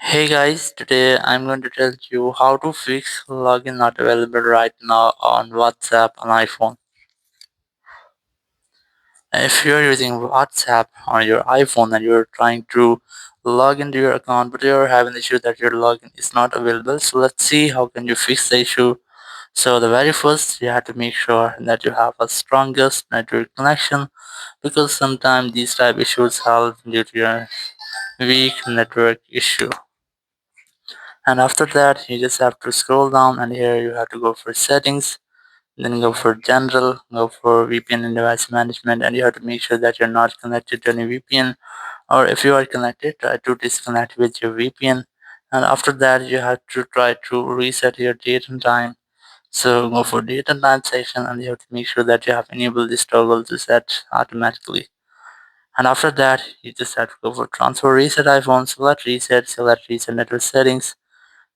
Hey guys, today I'm going to tell you how to fix login not available right now on WhatsApp on iPhone. If you're using WhatsApp on your iPhone and you're trying to log into your account but you're having the issue that your login is not available, so let's see how can you fix the issue. So the very first you have to make sure that you have a strongest network connection because sometimes these type issues have due to your weak network issue. And after that you just have to scroll down and here you have to go for settings, then go for general, go for VPN and device management, and you have to make sure that you're not connected to any VPN, or if you are connected try to disconnect with your VPN. And after that you have to try to reset your date and time, so go for date and time section and you have to make sure that you have enabled this toggle to set automatically. And after that you just have to go for transfer reset iPhone, select reset network settings,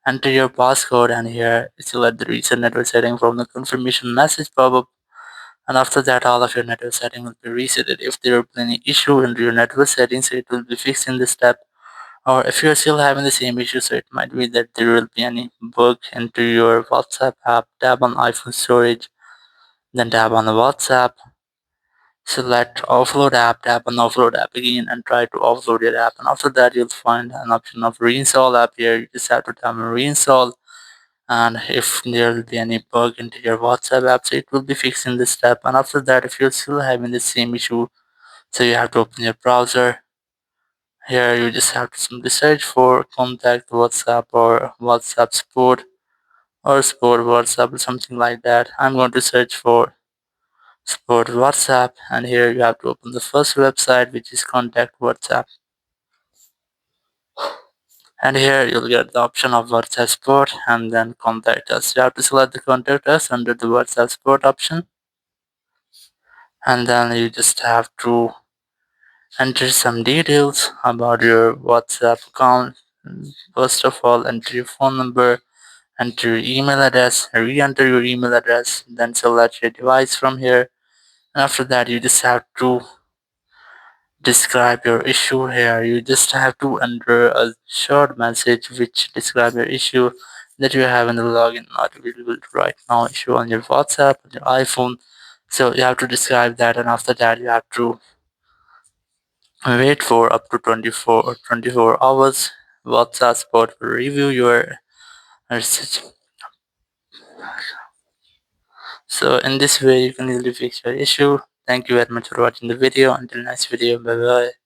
enter your passcode, and here select the reset network setting from the confirmation message pop-up. And after that all of your network setting will be resetted. If there will be any issue in your network settings, it will be fixed in this step. Or if you're still having the same issue, so it might be that there will be any bug into your WhatsApp app, tap on iPhone storage, then tap on the WhatsApp, select offload app, tap on offload app again and try to offload your app. And after that you'll find an option of reinstall app. Here you just have to tap on reinstall, and if there will be any bug into your WhatsApp app, so it will be fixed in this step. And after that if you're still having the same issue, so you have to open your browser. Here you just have to simply search for contact WhatsApp or WhatsApp support or support WhatsApp or something like that. I'm going to search for support WhatsApp, and here you have to open the first website, which is contact WhatsApp. And here you'll get the option of WhatsApp support and then contact us. You have to select the contact us under the WhatsApp support option, and then you just have to enter some details about your WhatsApp account. First of all, enter your phone number, enter your email address, re-enter your email address, then select your device from here. And after that, you just have to describe your issue here. You just have to enter a short message which describe your issue that you have in the login not available right now issue on your WhatsApp, on your iPhone. So you have to describe that, and after that you have to wait for up to 24 hours. WhatsApp support will review your message. So in this way you can easily fix your issue. Thank you very much for watching the video. Until next video, bye bye.